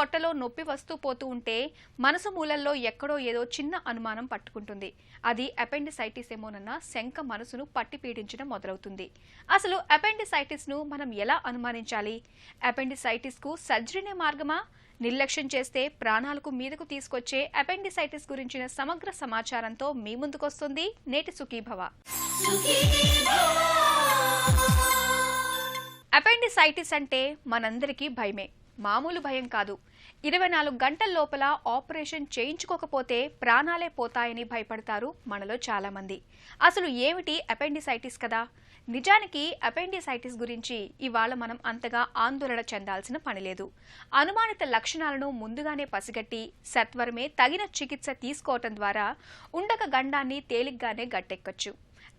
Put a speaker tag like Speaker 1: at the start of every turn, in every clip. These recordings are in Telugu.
Speaker 1: పొట్టలో నొప్పి వస్తూ పోతూ ఉంటే మనసు మూలల్లో ఎక్కడో ఏదో చిన్న అనుమానం పట్టుకుంటుంది. అది అపెండిసైటిస్ ఏమోనన్న శంక మనసును పట్టి పీడించడం మొదలవుతుంది. అసలు అపెండిసైటిస్ ను మనం ఎలా అనుమానించాలి? అపెండిసైటిస్ కు సర్జరీనే మార్గమా? నిర్లక్ష్యం చేస్తే ప్రాణాలకు మీదకు తీసుకొచ్చే అపెండిసైటిస్ గురించిన సమగ్ర సమాచారంతో మీ ముందుకొస్తుంది నేటి సుఖీభవ. అపెండిసైటిస్ అంటే మనందరికీ భయమే. మామూలు భయం కాదు. 24 గంటల లోపల ఆపరేషన్ చేయించుకోకపోతే ప్రాణాలే పోతాయని భయపడతారు మనలో చాలా మంది. అసలు ఏమిటి అపెండిసైటిస్ కదా? నిజానికి అపెండిసైటిస్ గురించి ఇవాళ మనం అంతగా ఆందోళన చెందాల్సిన పని లేదు. అనుమానిత లక్షణాలను ముందుగానే పసిగట్టి సత్వరమే తగిన చికిత్స తీసుకోవటం ద్వారా ఉండక గండాన్ని తేలిగ్గానే గట్టెక్కచ్చు.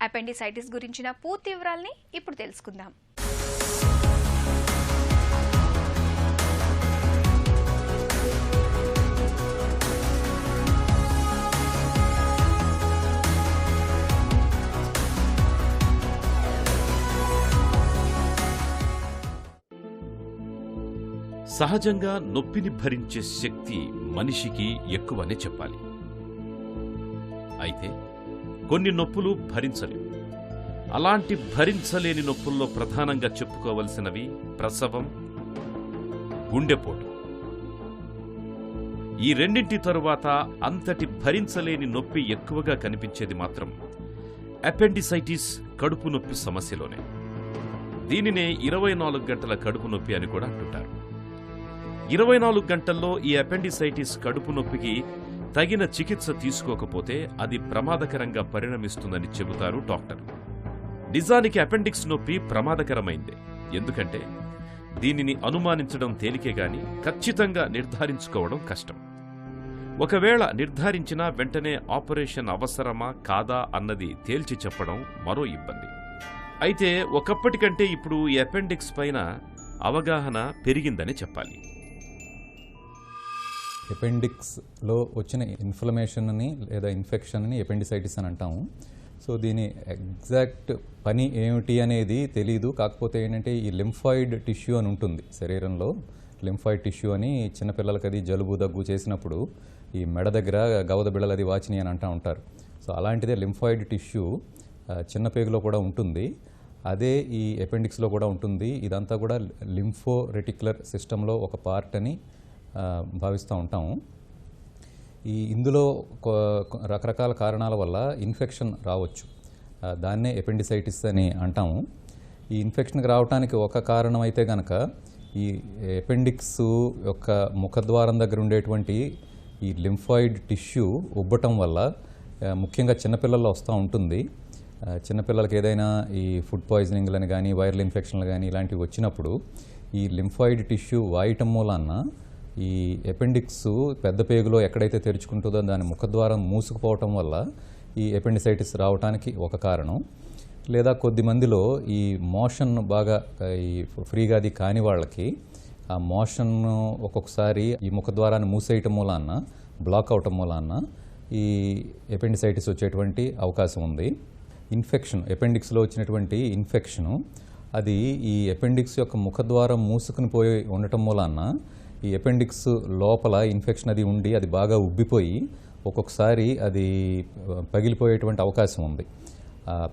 Speaker 1: అపెండిసైటిస్ గురించిన పూర్తి వివరాల్ని ఇప్పుడు తెలుసుకుందాం.
Speaker 2: సహజంగా నొప్పిని భరించే శక్తి మనిషికి ఎక్కువనే చెప్పాలి. అయితే కొన్ని నొప్పులు భరించలేవు. అలాంటి భరించలేని నొప్పుల్లో ప్రధానంగా చెప్పుకోవలసినవి ప్రసవం, గుండెపోటు. ఈ రెండింటి తరువాత అంతటి భరించలేని నొప్పి ఎక్కువగా కనిపించేది మాత్రం అపెండిసైటిస్ కడుపు నొప్పి సమస్యలోనే. దీనినే 24 గంటల కడుపు నొప్పి అని కూడా అంటుంటారు. 24 గంటల్లో ఈ అపెండిసైటిస్ కడుపు నొప్పికి తగిన చికిత్స తీసుకోకపోతే అది ప్రమాదకరంగా పరిణమిస్తుందని చెబుతారు డాక్టర్లు. నిజానికి అపెండిక్స్ నొప్పి ప్రమాదకరమైందే. ఎందుకంటే దీనిని అనుమానించడం తేలికే గాని ఖచ్చితంగా నిర్ధారించుకోవడం కష్టం. ఒకవేళ నిర్ధారించినా వెంటనే ఆపరేషన్ అవసరమా కాదా అన్నది తేల్చి చెప్పడం మరో ఇబ్బంది. అయితే ఒకప్పటికంటే ఇప్పుడు ఈ అపెండిక్స్ పైన అవగాహన పెరిగిందని చెప్పాలి.
Speaker 3: అపెండిక్స్లో వచ్చిన ఇన్ఫ్లమేషన్ని లేదా ఇన్ఫెక్షన్ని అపెండిసైటిస్ అని అంటాము. సో దీని ఎగ్జాక్ట్ పని ఏమిటి అనేది తెలీదు. కాకపోతే ఏంటంటే ఈ లింఫాయిడ్ టిష్యూ అని ఉంటుంది శరీరంలో. లింఫాయిడ్ టిష్యూ అని చిన్నపిల్లలకి అది జలుబు దగ్గు చేసినప్పుడు ఈ మెడ దగ్గర గవద బిళ్ళలు అది వాచిని అని అంటూ ఉంటారు. సో అలాంటిదే లింఫాయిడ్ టిష్యూ చిన్న పేగులో కూడా ఉంటుంది. అదే ఈ అపెండిక్స్లో కూడా ఉంటుంది. ఇదంతా కూడా లింఫో రెటిక్యులర్ సిస్టంలో ఒక పార్ట్ అని భావిస్తూ ఉంటాము. ఇందులో రకరకాల కారణాల వల్ల ఇన్ఫెక్షన్ రావచ్చు. దాన్నే అపెండిసైటిస్ అని అంటాము. ఈ ఇన్ఫెక్షన్కి రావడానికి ఒక కారణం అయితే కనుక ఈ అపెండిక్స్ యొక్క ముఖద్వారం దగ్గర ఉండేటువంటి ఈ లింఫాయిడ్ టిష్యూ ఉబ్బటం వల్ల ముఖ్యంగా చిన్నపిల్లల్లో వస్తూ ఉంటుంది. చిన్నపిల్లలకి ఏదైనా ఈ ఫుడ్ పాయిజనింగ్లని కానీ వైరల్ ఇన్ఫెక్షన్లు కానీ ఇలాంటివి వచ్చినప్పుడు ఈ లింఫాయిడ్ టిష్యూ వాయటం మూలాన ఈ అపెండిక్స్ పెద్ద పేగులో ఎక్కడైతే తెరుచుకుంటుందో దాని ముఖద్వారం మూసుకుపోవటం వల్ల ఈ అపెండిసైటిస్ రావడానికి ఒక కారణం. లేదా కొద్ది మందిలో ఈ మోషన్ బాగా ఈ ఫ్రీగా అది కాని వాళ్ళకి ఆ మోషన్ ఒక్కొక్కసారి ఈ ముఖద్వారాన్ని మూసేయటం మూలాన బ్లాక్ అవటం మూలాన ఈ అపెండిసైటిస్ వచ్చేటువంటి అవకాశం ఉంది. ఇన్ఫెక్షన్ అపెండిక్స్లో వచ్చినటువంటి ఇన్ఫెక్షను అది ఈ అపెండిక్స్ యొక్క ముఖద్వారం మూసుకుని పోయి ఉండటం మూలాన ఈ అపెండిక్స్ లోపల ఇన్ఫెక్షన్ అది ఉండి అది బాగా ఉబ్బిపోయి ఒక్కొక్కసారి అది పగిలిపోయేటువంటి అవకాశం ఉంది.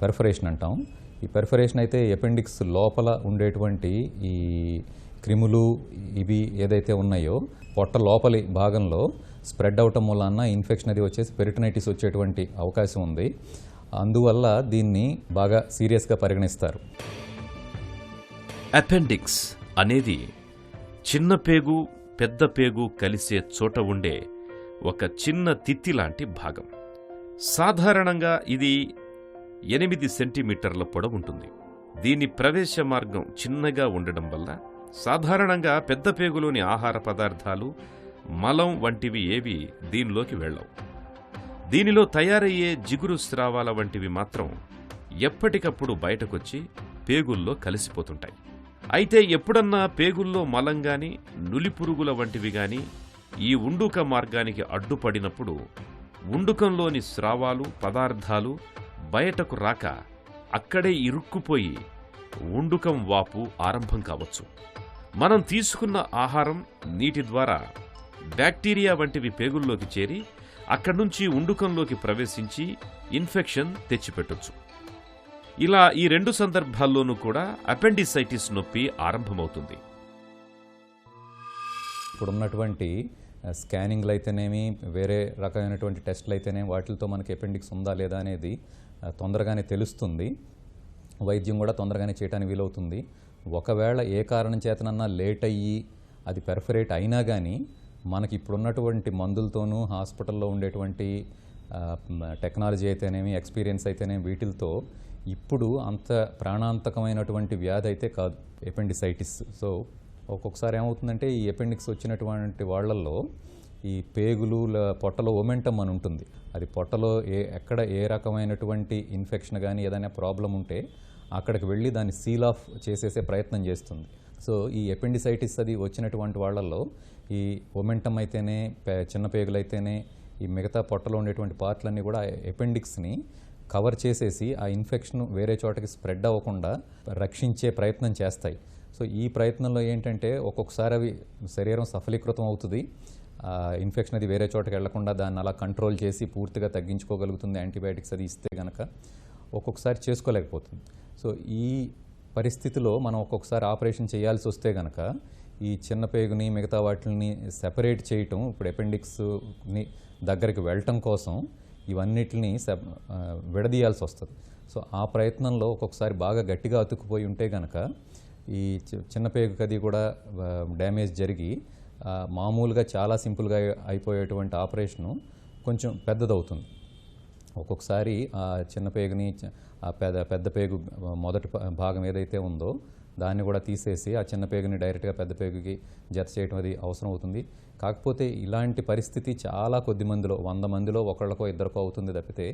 Speaker 3: పెర్ఫరేషన్ అంటాం. ఈ పెర్ఫరేషన్ అయితే అపెండిక్స్ లోపల ఉండేటువంటి ఈ క్రిములు ఇవి ఏదైతే ఉన్నాయో పొట్ట లోపలి భాగంలో స్ప్రెడ్ అవటం వలన ఇన్ఫెక్షన్ అది వచ్చేసి పెరిటనైటిస్ వచ్చేటువంటి అవకాశం ఉంది. అందువల్ల దీన్ని బాగా సీరియస్గా పరిగణిస్తారు.
Speaker 2: అపెండిక్స్ అనేది చిన్న పేగు పెద్ద పేగు కలిసే చోట ఉండే ఒక చిన్న తిత్తి లాంటి భాగం. సాధారణంగా ఇది 8 సెంటీమీటర్ల పొడవుంటుంది. దీని ప్రవేశ మార్గం చిన్నగా ఉండడం వల్ల సాధారణంగా పెద్ద పేగులోని ఆహార పదార్థాలు, మలం వంటివి ఏవి దీనిలోకి వెళ్ళవు. దీనిలో తయారయ్యే జిగురు స్రావాల వంటివి మాత్రం ఎప్పటికప్పుడు బయటకొచ్చి పేగుల్లో కలిసిపోతుంటాయి. అయితే ఎప్పుడన్నా పేగుల్లో మలం గాని నులిపురుగుల వంటివి గాని ఈ ఉండుక మార్గానికి అడ్డుపడినప్పుడు ఉండుకంలోని స్రావాలు పదార్థాలు బయటకు రాక అక్కడే ఇరుక్కుపోయి ఉండుకం వాపు ఆరంభం కావచ్చు. మనం తీసుకున్న ఆహారం, నీటి ద్వారా బ్యాక్టీరియా వంటివి పేగుల్లోకి చేరి అక్కడి నుంచి ఉండుకంలోకి ప్రవేశించి ఇన్ఫెక్షన్ తెచ్చిపెట్టొచ్చు. ఇలా ఈ 2 సందర్భాల్లోనూ కూడా అపెండిసైటిస్ నొప్పి ఆరంభమవుతుంది.
Speaker 3: ఇప్పుడున్నటువంటి స్కానింగ్లు అయితేనేమి, వేరే రకమైనటువంటి టెస్టులు అయితేనేమి, వాటితో మనకి అపెండిక్స్ ఉందా లేదా అనేది తొందరగానే తెలుస్తుంది. వైద్యం కూడా తొందరగానే చేయడానికి వీలవుతుంది. ఒకవేళ ఏ కారణం చేతనన్నా లేట్ అయ్యి అది పెర్ఫరేట్ అయినా కానీ మనకి ఇప్పుడున్నటువంటి మందులతోనూ, హాస్పిటల్లో ఉండేటువంటి టెక్నాలజీ అయితేనేమి, ఎక్స్పీరియన్స్ అయితేనేమి, వీటితో ఇప్పుడు అంత ప్రాణాంతకమైనటువంటి వ్యాధి అయితే కాదు అపెండిసైటిస్. సో ఒక్కొక్కసారి ఏమవుతుందంటే ఈ అపెండిక్స్ వచ్చినటువంటి వాళ్ళల్లో ఈ పేగులు, పొట్టలో ఒమెంటమ్ అని ఉంటుంది. అది పొట్టలో ఎక్కడ ఏ రకమైనటువంటి ఇన్ఫెక్షన్ కానీ ఏదైనా ప్రాబ్లం ఉంటే అక్కడికి వెళ్ళి దాన్ని సీల్ ఆఫ్ చేసేసే ప్రయత్నం చేస్తుంది. సో ఈ అపెండిసైటిస్ అది వచ్చినటువంటి వాళ్ళల్లో ఈ ఒమెంటమ్ అయితేనే, చిన్న పేగులు అయితేనే, ఈ మిగతా పొట్టలో ఉండేటువంటి పార్ట్లన్నీ కూడా అపెండిక్స్ని కవర్ చేసేసి ఆ ఇన్ఫెక్షన్ వేరే చోటకి స్ప్రెడ్ అవ్వకుండా రక్షించే ప్రయత్నం చేస్తాయి. సో ఈ ప్రయత్నంలో ఏంటంటే ఒక్కొక్కసారి అవి శరీరం సఫలీకృతం అవుతుంది. ఇన్ఫెక్షన్ అది వేరే చోటకి వెళ్లకుండా దాన్ని అలా కంట్రోల్ చేసి పూర్తిగా తగ్గించుకోగలుగుతుంది యాంటీబయాటిక్స్ అది ఇస్తే కనుక. ఒక్కొక్కసారి చేసుకోలేకపోతుంది. సో ఈ పరిస్థితిలో మనం ఒక్కొక్కసారి ఆపరేషన్ చేయాల్సి వస్తే కనుక ఈ చిన్న పేగుని మిగతా వాటిని సెపరేట్ చేయటం, ఇప్పుడు అపెండిక్స్ని దగ్గరికి వెళ్ళటం కోసం ఇవన్నిటిని విడదీయాల్సి వస్తుంది. సో ఆ ప్రయత్నంలో ఒక్కొక్కసారి బాగా గట్టిగా అతుక్కుపోయి ఉంటే కనుక ఈ చిన్న పేగుకి అది కూడా డ్యామేజ్ జరిగి మామూలుగా చాలా సింపుల్గా అయిపోయేటువంటి ఆపరేషను కొంచెం పెద్దదవుతుంది. ఒక్కొక్కసారి ఆ చిన్న పేగుని, ఆ పెద్ద పేగు మొదటి భాగం ఏదైతే ఉందో దాన్ని కూడా తీసేసి ఆ చిన్న పేగుని డైరెక్ట్గా పెద్ద పేగుకి జత చేయడం అది అవసరం అవుతుంది. కాకపోతే ఇలాంటి పరిస్థితి చాలా కొద్ది మందిలో, 100 మందిలో ఒకళ్ళకో ఇద్దరికో అవుతుంది తప్పితే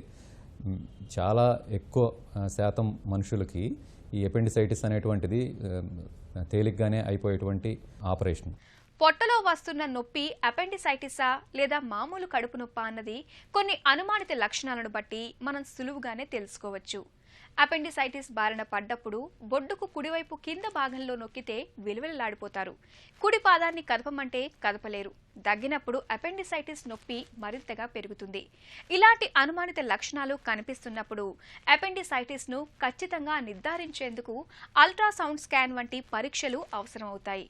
Speaker 3: చాలా ఎక్కువ శాతం మనుషులకి ఈ అపెండిసైటిస్ అనేటువంటిది తేలిగ్గానే అయిపోయేటువంటి ఆపరేషన్.
Speaker 1: పొట్టలో వస్తున్న నొప్పి అపెండిసైటిసా లేదా మామూలు కడుపు నొప్ప అన్నది కొన్ని అనుమానిత లక్షణాలను బట్టి మనం సులువుగానే తెలుసుకోవచ్చు. అపెండిసైటిస్ బారిన పడ్డప్పుడు బొడ్డుకు కుడివైపు కింద భాగంలో నొక్కితే విలువెలలాడిపోతారు. కుడి పాదాన్ని కదపమంటే కదపలేరు. దగ్గినప్పుడు అపెండిసైటిస్ నొప్పి మరింతగా పెరుగుతుంది. ఇలాంటి అనుమానిత లక్షణాలు కనిపిస్తున్నప్పుడు అపెండిసైటిస్ను ఖచ్చితంగా నిర్ధారించేందుకు అల్ట్రాసౌండ్ స్కాన్ వంటి పరీక్షలు అవసరమవుతాయి.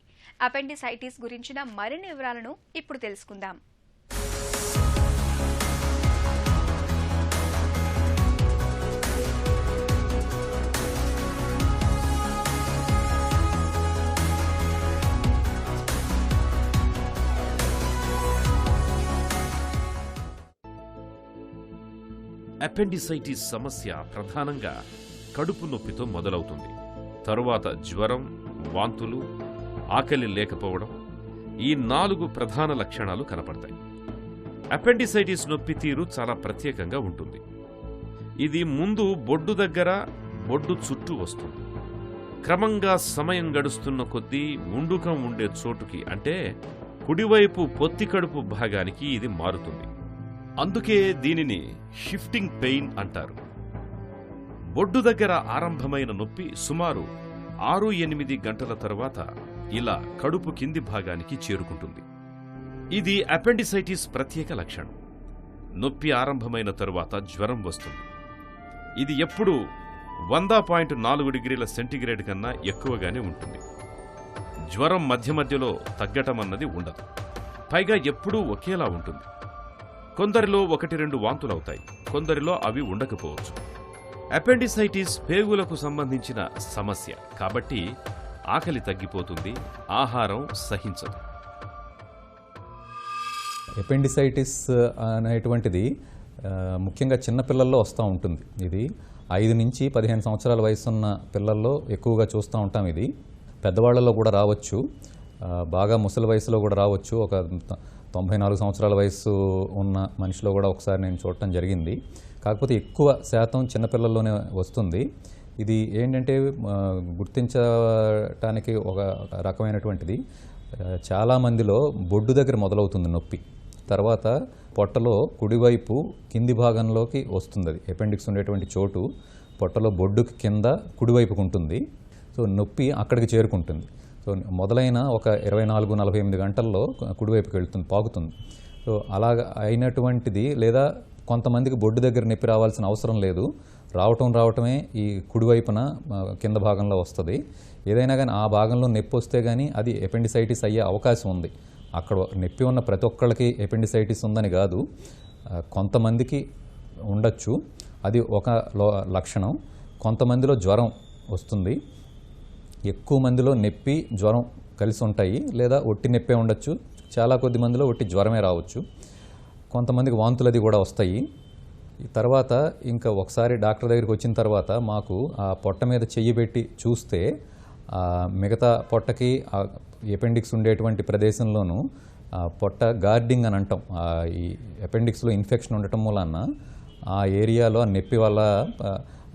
Speaker 1: అపెండిసైటిస్ గురించిన మరిన్ని వివరాలను ఇప్పుడు తెలుసుకుందాం.
Speaker 2: అపెండిసైటిస్ సమస్య ప్రధానంగా కడుపు నొప్పితో మొదలవుతుంది. తరువాత జ్వరం, వాంతులు, ఆకలి లేకపోవడం, ఈ 4 ప్రధాన లక్షణాలు కనపడతాయి. అపెండిసైటిస్ నొప్పి తీరు చాలా ప్రత్యేకంగా ఉంటుంది. ఇది ముందు బొడ్డు దగ్గర, బొడ్డు చుట్టూ వస్తుంది. క్రమంగా సమయం గడుస్తున్న కొద్దీ ఉండుకం ఉండే చోటుకి, అంటే కుడివైపు పొత్తి కడుపు భాగానికి ఇది మారుతుంది. అందుకే దీనిని షిఫ్టింగ్ పెయిన్ అంటారు. బొడ్డు దగ్గర ఆరంభమైన నొప్పి సుమారు 6-8 గంటల తరువాత ఇలా కడుపు కింది భాగానికి చేరుకుంటుంది. ఇది అపెండిసైటిస్ ప్రత్యేక లక్షణం. నొప్పి ఆరంభమైన తరువాత జ్వరం వస్తుంది. ఇది ఎప్పుడూ 100.4 డిగ్రీల సెంటీగ్రేడ్ కన్నా ఎక్కువగానే ఉంటుంది. జ్వరం మధ్య మధ్యలో తగ్గటం అన్నది ఉండదు. పైగా ఎప్పుడూ ఒకేలా ఉంటుంది. కొందరిలో 1-2 వాంతులవుతాయి, కొందరిలో అవి ఉండకపోవచ్చు. అపెండిసైటిస్ పేగులకు సంబంధించిన సమస్య కాబట్టి ఆకలి తగ్గిపోతుంది, ఆహారం సహించదు.
Speaker 3: అపెండిసైటిస్ అనేటువంటిది ముఖ్యంగా చిన్నపిల్లల్లో వస్తూ ఉంటుంది. ఇది 5 నుంచి 15 సంవత్సరాల వయసున్న పిల్లల్లో ఎక్కువగా చూస్తూ ఉంటాం. ఇది పెద్దవాళ్లలో కూడా రావచ్చు, బాగా ముసలి వయసులో కూడా రావచ్చు. ఒక 94 సంవత్సరాల వయసు ఉన్న మనిషిలో కూడా ఒకసారి నేను చూడటం జరిగింది. కాకపోతే ఎక్కువ శాతం చిన్నపిల్లల్లోనే వస్తుంది. ఇది ఏంటంటే గుర్తించటానికి ఒక రకమైనటువంటిది. చాలామందిలో బొడ్డు దగ్గర మొదలవుతుంది నొప్పి, తర్వాత పొట్టలో కుడివైపు కింది భాగంలోకి వస్తుంది. అది అపెండిక్స్ ఉండేటువంటి చోటు పొట్టలో బొడ్డుకి కింద కుడివైపుకు ఉంటుంది. సో నొప్పి అక్కడికి చేరుకుంటుంది. సో మొదలైన ఒక 24-48 గంటల్లో కుడివైపుకి వెళ్తుంది, పాకుతుంది. సో అలాగ అయినటువంటిది, లేదా కొంతమందికి బొడ్డు దగ్గర నొప్పి రావాల్సిన అవసరం లేదు, రావటమే ఈ కుడివైపున కింద భాగంలో వస్తుంది. ఏదైనా కానీ ఆ భాగంలో నొప్పి వస్తే కానీ అది ఎపెండిసైటిస్ అయ్యే అవకాశం ఉంది. అక్కడ నొప్పి ఉన్న ప్రతి ఒక్కళ్ళకి ఎపెండిసైటిస్ ఉందని కాదు, కొంతమందికి ఉండొచ్చు, అది ఒక లక్షణం. కొంతమందిలో జ్వరం వస్తుంది, ఎక్కువ మందిలో నొప్పి జ్వరం కలిసి ఉంటాయి, లేదా ఒట్టి నొప్పే ఉండొచ్చు, చాలా కొద్ది మందిలో ఒట్టి జ్వరమే రావచ్చు. కొంతమందికి వాంతులు అది కూడా వస్తాయి. తర్వాత ఇంకా ఒకసారి డాక్టర్ దగ్గరికి వచ్చిన తర్వాత మాకు ఆ పొట్ట మీద చెయ్యి పెట్టి చూస్తే మిగతా పొట్టకి ఎపెండిక్స్ ఉండేటువంటి ప్రదేశంలోనూ పొట్ట గార్డింగ్ అని అంటాం. ఈ ఎపెండిక్స్లో ఇన్ఫెక్షన్ ఉండటం వలన ఆ ఏరియాలో నొప్పి వల్ల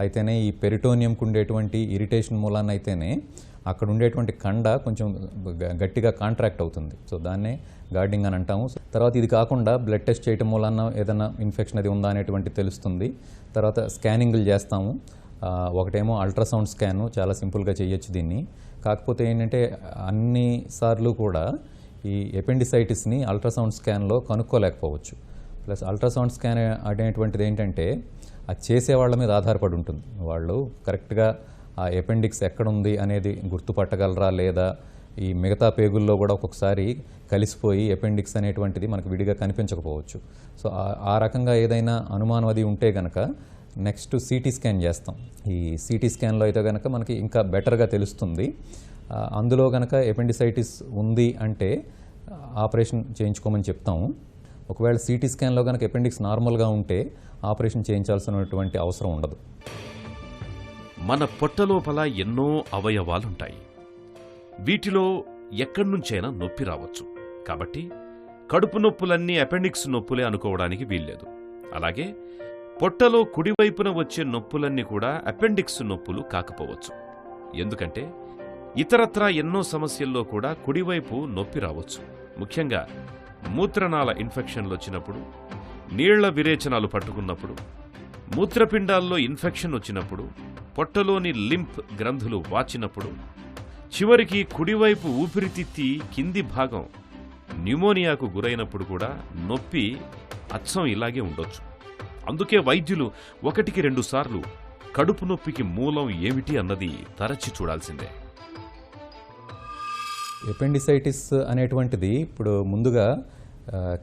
Speaker 3: అయితేనే, ఈ పెరిటోనియంకు ఉండేటువంటి ఇరిటేషన్ మూలాన అయితేనే అక్కడ ఉండేటువంటి కండ కొంచెం గట్టిగా కాంట్రాక్ట్ అవుతుంది. సో దాన్నే గార్డింగ్ అని అంటాము. తర్వాత ఇది కాకుండా బ్లడ్ టెస్ట్ చేయటం మూలాన ఏదైనా ఇన్ఫెక్షన్ అది ఉందా అనేటువంటి తెలుస్తుంది. తర్వాత స్కానింగ్లు చేస్తాము. ఒకటేమో అల్ట్రాసౌండ్ స్కాను, చాలా సింపుల్గా చేయొచ్చు దీన్ని. కాకపోతే ఏంటంటే అన్ని సార్లు కూడా ఈ ఎపెండిసైటిస్ని అల్ట్రాసౌండ్ స్కాన్లో కనుక్కోలేకపోవచ్చు. ప్లస్ అల్ట్రాసౌండ్ స్కాన్ అనేటువంటిది ఏంటంటే అది చేసేవాళ్ళ మీద ఆధారపడి ఉంటుంది. వాళ్ళు కరెక్ట్గా ఆ ఎపెండిక్స్ ఎక్కడుంది అనేది గుర్తుపట్టగలరా, లేదా ఈ మిగతా పేగుల్లో కూడా ఒక్కొక్కసారి కలిసిపోయి ఎపెండిక్స్ అనేటువంటిది మనకు విడిగా కనిపించకపోవచ్చు. సో ఆ రకంగా ఏదైనా అనుమానం అది ఉంటే కనుక నెక్స్ట్ సిటీ స్కాన్ చేస్తాం. ఈ సిటీ స్కాన్లో అయితే కనుక మనకి ఇంకా బెటర్గా తెలుస్తుంది. అందులో కనుక ఎపెండిసైటిస్ ఉంది అంటే ఆపరేషన్ చేయించుకోమని చెప్తాము. ఒకవేళ సిటీ స్కాన్లో కనుక ఎపెండిక్స్ నార్మల్గా ఉంటే ఆపరేషన్ చేయించాల్సినటువంటి అవసరం ఉండదు.
Speaker 2: మన పొట్ట లోపల ఎన్నో అవయవాలుంటాయి. వీటిలో ఎక్కడి నుంచైనా నొప్పి రావచ్చు. కాబట్టి కడుపు నొప్పులన్నీ అపెండిక్స్ నొప్పులే అనుకోవడానికి వీల్లేదు. అలాగే పొట్టలో కుడివైపున వచ్చే నొప్పులన్నీ కూడా అపెండిక్స్ నొప్పులు కాకపోవచ్చు. ఎందుకంటే ఇతరత్రా ఎన్నో సమస్యల్లో కూడా కుడివైపు నొప్పి రావచ్చు. ముఖ్యంగా మూత్రనాళ ఇన్ఫెక్షన్లు వచ్చినప్పుడు, నీళ్ల విరేచనాలు పట్టుకున్నప్పుడు, మూత్రపిండాల్లో ఇన్ఫెక్షన్ వచ్చినప్పుడు, పొట్టలోని లింఫ్ గ్రంథులు వాచినప్పుడు, చివరికి కుడివైపు ఊపిరితిత్తి కింది భాగం న్యూమోనియాకు గురైనప్పుడు కూడా నొప్పి అచ్చం ఇలాగే ఉండొచ్చు. అందుకే వైద్యులు 1-2 సార్లు కడుపు నొప్పికి మూలం ఏమిటి అన్నది తరచి చూడాల్సిందే.
Speaker 3: ఎపెండిసైటిస్ అనేటువంటిది ఇప్పుడు ముందుగా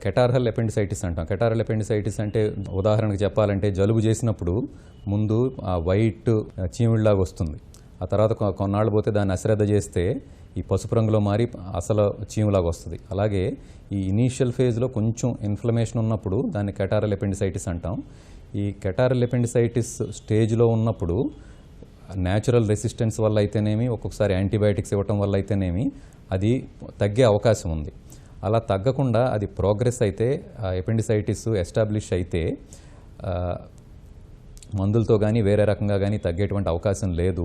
Speaker 3: కెటార్హల్ ఎపెండిసైటిస్ అంటాం. కెటార్హల్ ఎపెండిసైటిస్ అంటే ఉదాహరణకు చెప్పాలంటే జలుబు చేసినప్పుడు ముందు ఆ వైట్ చీమిడిలాగా వస్తుంది. ఆ తర్వాత కొన్నాళ్ళు పోతే దాన్ని అశ్రద్ధ చేస్తే ఈ పసుపు రంగులో మారి అసలు చీములాగా వస్తుంది. అలాగే ఈ ఇనీషియల్ ఫేజ్లో కొంచెం ఇన్ఫ్లమేషన్ ఉన్నప్పుడు దాన్ని కెటారల్ ఎపెండిసైటిస్ అంటాం. ఈ కెటారల్ ఎపెండిసైటిస్ స్టేజ్లో ఉన్నప్పుడు న్యాచురల్ రెసిస్టెన్స్ వల్ల అయితేనేమి, ఒక్కొక్కసారి యాంటీబయాటిక్స్ ఇవ్వటం వల్ల అయితేనేమి అది తగ్గే అవకాశం ఉంది. అలా తగ్గకుండా అది ప్రోగ్రెస్ అయితే, ఎపెండిసైటిస్ ఎస్టాబ్లిష్ అయితే మందులతో కానీ వేరే రకంగా కానీ తగ్గేటువంటి అవకాశం లేదు.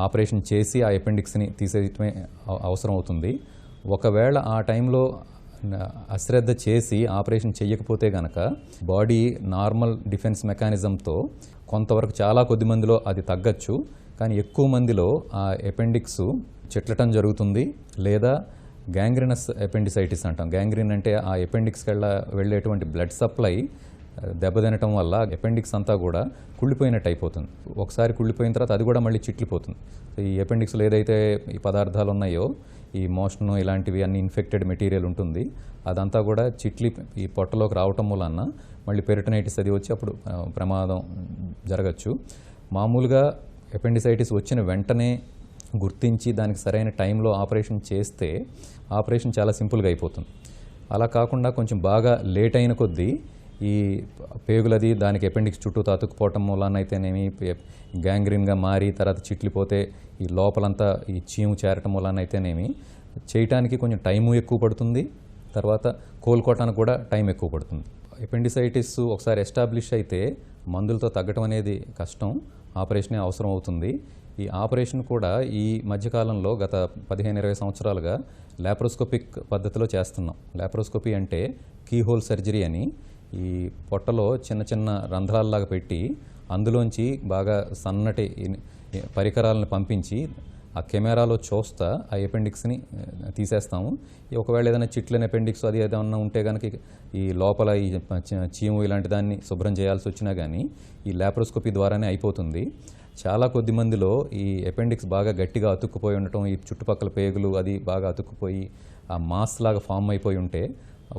Speaker 3: ఆపరేషన్ చేసి ఆ ఎపెండిక్స్ని తీసేయటమే అవసరం అవుతుంది. ఒకవేళ ఆ టైంలో అశ్రద్ధ చేసి ఆపరేషన్ చేయకపోతే గనక బాడీ నార్మల్ డిఫెన్స్ మెకానిజంతో కొంతవరకు చాలా కొద్ది మందిలో అది తగ్గచ్చు. కానీ ఎక్కువ మందిలో ఆ ఎపెండిక్స్ చిట్లటం జరుగుతుంది, లేదా గ్యాంగ్రీనస్ ఎపెండిసైటిస్ అంటాం. గ్యాంగ్రీన్ అంటే ఆ ఎపెండిక్స్కి వెళ్ళేటువంటి బ్లడ్ సప్లై దెబ్బతినటం వల్ల ఎపెండిక్స్ అంతా కూడా కుళ్ళిపోయినట్టు అయిపోతుంది. ఒకసారి కుళ్ళిపోయిన తర్వాత అది కూడా మళ్ళీ చిట్లిపోతుంది. ఈ ఎపెండిక్స్లో ఏదైతే ఈ పదార్థాలు ఉన్నాయో, ఈ మోషన్ ఇలాంటివి అన్ని ఇన్ఫెక్టెడ్ మెటీరియల్ ఉంటుంది, అదంతా కూడా చిట్లి ఈ పొట్టలోకి రావటం వలన మళ్ళీ పెరిటనైటిస్ అది వచ్చి అప్పుడు ప్రమాదం జరగచ్చు. మామూలుగా ఎపెండిసైటిస్ వచ్చిన వెంటనే గుర్తించి దానికి సరైన టైంలో ఆపరేషన్ చేస్తే ఆపరేషన్ చాలా సింపుల్గా అయిపోతుంది. అలా కాకుండా కొంచెం బాగా లేట్ అయిన కొద్దీ ఈ పేగులది దానికి ఎపెండిక్స్ చుట్టూ అతుక్కుపోవటం మూలాన అయితేనేమి గ్యాంగ్రీన్గా మారి తర్వాత చిట్లిపోతే ఈ లోపలంతా ఈ చీము చేరటం మూలాన అయితేనేమి చేయటానికి కొంచెం టైము ఎక్కువ పడుతుంది, తర్వాత కోలుకోవటానికి కూడా టైం ఎక్కువ పడుతుంది. ఎపెండిసైటిస్ ఒకసారి ఎస్టాబ్లిష్ అయితే మందులతో తగ్గటం అనేది కష్టం, ఆపరేషనే అవసరం అవుతుంది. ఈ ఆపరేషన్ కూడా ఈ మధ్యకాలంలో గత 15-20 సంవత్సరాలుగా లాప్రోస్కోపిక్ పద్ధతిలో చేస్తున్నాం. లాప్రోస్కోపీ అంటే కీహోల్ సర్జరీ అని, ఈ పొట్టలో చిన్న చిన్న రంధ్రాల్లాగా పెట్టి అందులోంచి బాగా సన్నటి పరికరాలను పంపించి ఆ కెమెరాలో చూస్తా ఆ అపెండిక్స్ని తీసేస్తాము. ఒకవేళ ఏదైనా చిట్లని అపెండిక్స్ అది ఏదైనా ఉంటే కనుక ఈ లోపల ఈ చీము ఇలాంటి దాన్ని శుభ్రం చేయాల్సి వచ్చినా కానీ ఈ లాప్రోస్కోపీ ద్వారానే అయిపోతుంది. చాలా కొద్ది మందిలో ఈ అపెండిక్స్ బాగా గట్టిగా అతుక్కుపోయి ఉండటం, ఈ చుట్టుపక్కల పేగులు అది బాగా అతుక్కుపోయి ఆ మాస్ లాగా ఫామ్ అయిపోయి ఉంటే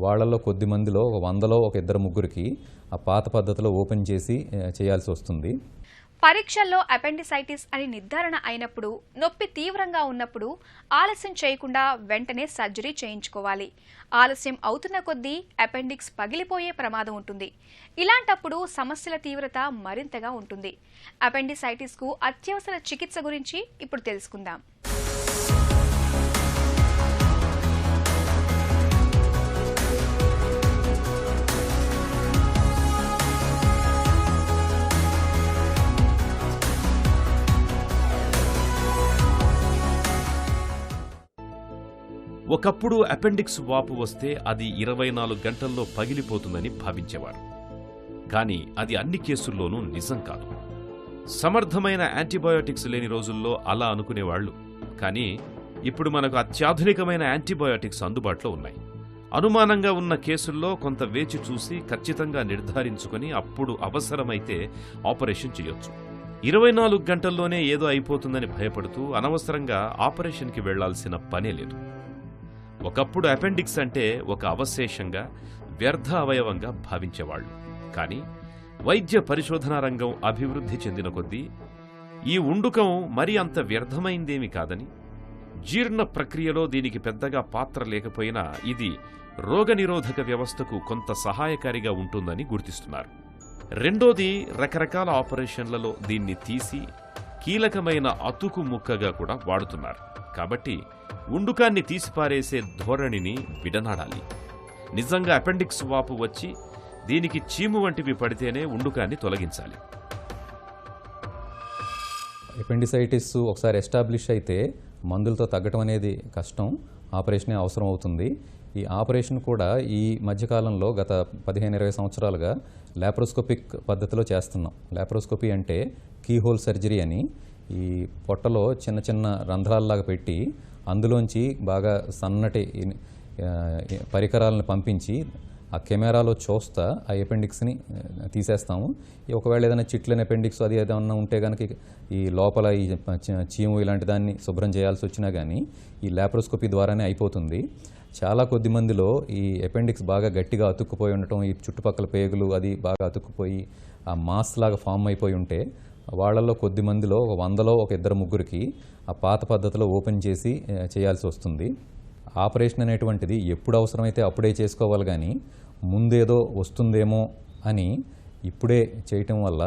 Speaker 3: వాళ్ళల్లో కొద్ది మందిలో 100లో 2-3కి ఆ పాత పద్ధతిలో ఓపెన్ చేసి చేయాల్సి వస్తుంది.
Speaker 1: పరీక్షల్లో అపెండిసైటిస్ అని నిర్ధారణ అయినప్పుడు, నొప్పి తీవ్రంగా ఉన్నప్పుడు ఆలస్యం చేయకుండా వెంటనే సర్జరీ చేయించుకోవాలి. ఆలస్యం అవుతున్న కొద్దీ అపెండిక్స్ పగిలిపోయే ప్రమాదం ఉంటుంది. ఇలాంటప్పుడు సమస్యల తీవ్రత మరింతగా ఉంటుంది. అపెండిసైటిస్కు అత్యవసర చికిత్స గురించి ఇప్పుడు తెలుసుకుందాం.
Speaker 2: ఒకప్పుడు అపెండిక్స్ వాపు వస్తే అది 24 గంటల్లో పగిలిపోతుందని భావించేవారు. కానీ అది అన్ని కేసుల్లోనూ నిజం కాదు. సమర్థమైన యాంటీబయోటిక్స్ లేని రోజుల్లో అలా అనుకునేవాళ్లు. కానీ ఇప్పుడు మనకు అత్యాధునికమైన యాంటీబయోటిక్స్ అందుబాటులో ఉన్నాయి. అనుమానంగా ఉన్న కేసుల్లో కొంత వేచి చూసి ఖచ్చితంగా నిర్ధారించుకుని అప్పుడు అవసరమైతే ఆపరేషన్ చేయొచ్చు. 24 గంటల్లోనే ఏదో అయిపోతుందని భయపడుతూ అనవసరంగా ఆపరేషన్కి వెళ్లాల్సిన పనే లేదు. ఒకప్పుడు అపెండిక్స్ అంటే ఒక అవశేషంగా, వ్యర్థ అవయవంగా భావించేవాళ్లు. కానీ వైద్య పరిశోధనా రంగం అభివృద్ధి చెందిన కొద్దీ ఈ ఉండుకం మరి అంత వ్యర్థమైందేమీ కాదని, జీర్ణ ప్రక్రియలో దీనికి పెద్దగా పాత్ర లేకపోయినా ఇది రోగనిరోధక వ్యవస్థకు కొంత సహాయకారిగా ఉంటుందని గుర్తిస్తున్నారు. రెండోది, రకరకాల ఆపరేషన్లలో దీన్ని తీసి కీలకమైన అతుకు ముక్కగా కూడా వాడుతున్నారు. కాబట్టి ఉండుకాన్ని తీసిపారేసే ధోరణిని విడనాడాలి. నిజంగా అపెండిక్స్ వాపు వచ్చి దీనికి చీము వంటివి పడితేనే ఉండుకాన్ని తొలగించాలి.
Speaker 3: అపెండిసైటిస్ ఒకసారి ఎస్టాబ్లిష్ అయితే మందులతో తగ్గటం అనేది కష్టం, ఆపరేషనే అవసరం అవుతుంది. ఈ ఆపరేషన్ కూడా ఈ మధ్యకాలంలో గత 15-20 సంవత్సరాలుగా లాప్రోస్కోపిక్ పద్ధతిలో చేస్తున్నాం. లాప్రోస్కోపీ అంటే కీహోల్ సర్జరీ అని, ఈ పొట్టలో చిన్న చిన్న రంధ్రాల్లాగా పెట్టి అందులోంచి బాగా సన్నటి పరికరాలను పంపించి ఆ కెమెరాలో చూస్తా ఆ అపెండిక్స్ని తీసేస్తాము. ఒకవేళ ఏదైనా చిట్లని అపెండిక్స్ అది ఏదైనా ఉంటే కనుక ఈ లోపల ఈ చీము ఇలాంటి దాన్ని శుభ్రం చేయాల్సి వచ్చినా కానీ ఈ లాప్రోస్కోపీ ద్వారానే అయిపోతుంది. చాలా కొద్ది మందిలో ఈ అపెండిక్స్ బాగా గట్టిగా అతుక్కుపోయి ఉండటం, ఈ చుట్టుపక్కల పేగులు అది బాగా అతుక్కుపోయి ఆ మాస్ లాగా ఫామ్ అయిపోయి ఉంటే వాళ్ళల్లో కొద్ది మందిలో 100లో 2-3కి ఆ పాత పద్ధతిలో ఓపెన్ చేసి చేయాల్సి వస్తుంది. ఆపరేషన్ అనేటువంటిది ఎప్పుడు అవసరమైతే అప్పుడే చేసుకోవాలి, కానీ ముందేదో వస్తుందేమో అని ఇప్పుడే చేయటం వల్ల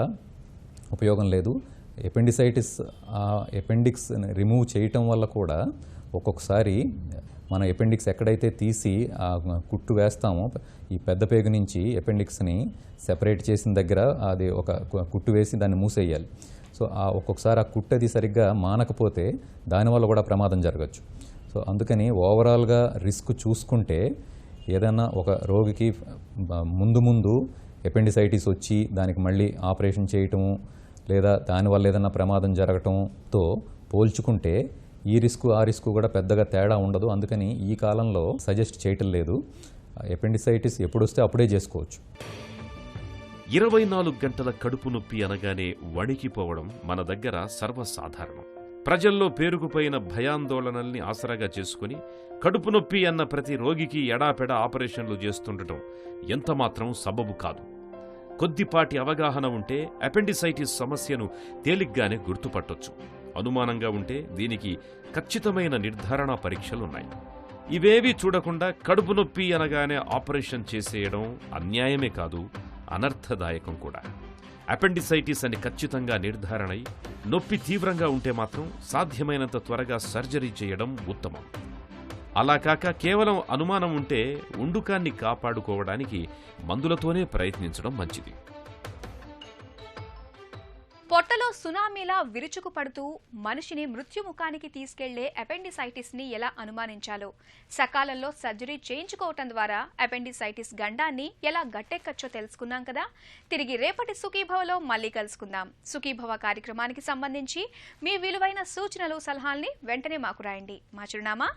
Speaker 3: ఉపయోగం లేదు. అపెండిసైటిస్ అపెండిక్స్ రిమూవ్ చేయటం వల్ల కూడా ఒక్కొక్కసారి మన అపెండిక్స్ ఎక్కడైతే తీసి ఆ కుట్టు వేస్తామో ఈ పెద్ద పేగు నుంచి అపెండిక్స్ని సెపరేట్ చేసిన దగ్గర అది ఒక కుట్టు వేసి దాన్ని మూసేయాలి. సో ఒక్కొక్కసారి ఆ కుట్టు అది సరిగ్గా మానకపోతే దానివల్ల కూడా ప్రమాదం జరగచ్చు. సో అందుకని ఓవరాల్గా రిస్క్ చూసుకుంటే ఏదైనా ఒక రోగికి ముందు అపెండిసైటిస్ వచ్చి దానికి మళ్ళీ ఆపరేషన్ చేయటము లేదా దానివల్ల ఏదైనా ప్రమాదం జరగటంతో పోల్చుకుంటే ఈ రిస్క్ ఆ రిస్క్ కూడా పెద్దగా తేడా ఉండదు. అందుకని ఈ కాలంలో సజెస్ట్ చేయటం లేదు. అపెండిసైటిస్ ఎప్పుడు వస్తే అప్పుడే చేసుకోవచ్చు.
Speaker 2: 24 గంటల కడుపు నొప్పి అనగానే వణికిపోవడం మన దగ్గర సర్వసాధారణం. ప్రజల్లో పేరుకుపోయిన భయాందోళనల్ని ఆసరాగా చేసుకుని కడుపు నొప్పి అన్న ప్రతి రోగికి ఎడాపెడా ఆపరేషన్లు చేస్తుండటం ఎంతమాత్రం సబబు కాదు. కొద్దిపాటి అవగాహన ఉంటే అపెండిసైటిస్ సమస్యను తేలిగ్గానే గుర్తుపట్టొచ్చు. అనుమానంగా ఉంటే దీనికి ఖచ్చితమైన నిర్ధారణ పరీక్షలున్నాయి. ఇవేవీ చూడకుండా కడుపు నొప్పి అనగానే ఆపరేషన్ చేసేయడం అన్యాయమే కాదు, అనర్థదాయకం కూడా. అపెండిసైటిస్ అని ఖచ్చితంగా నిర్ధారణై నొప్పి తీవ్రంగా ఉంటే మాత్రం సాధ్యమైనంత త్వరగా సర్జరీ చేయడం ఉత్తమం. అలా కాక కేవలం అనుమానం ఉంటే ఉండుకాన్ని కాపాడుకోవడానికి మందులతోనే ప్రయత్నించడం మంచిది.
Speaker 1: పొట్టలో సునామీలా విరుచుకు పడుతూ మనిషిని మృత్యుముఖానికి తీసుకెళ్లే అపెండిసైటిస్ ని ఎలా అనుమానించాలో, సకాలంలో సర్జరీ చేయించుకోవటం ద్వారా అపెండిసైటిస్ గండాన్ని ఎలా గట్టెక్కచ్చో తెలుసుకున్నాం కదా. తిరిగి రేపటి సుఖీభవలో మళ్ళీ కలుసుకుందాం. సుఖీభవ కార్యక్రమానికి సంబంధించి మీ విలువైన సూచనలు, సలహాల్ని వెంటనే మాకు రాయండి. మా చిరునామా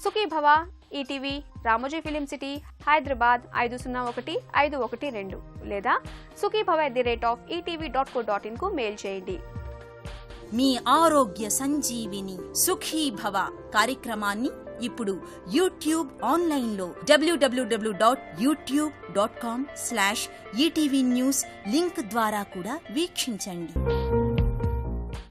Speaker 1: Sukhibhava, ETV, Ramoji film city, Hyderabad 501512 లేదా sukhibhava@etv.co.in కు మెయిల్ చేయండి.
Speaker 4: మీ ఆరోగ్య సంజీవిని సుఖీభవ కార్యక్రమాన్ని ఇప్పుడు యూట్యూబ్ ఆన్లైన్లో www.youtube.com/etv news లింక్ ద్వారా కూడా వీక్షించండి.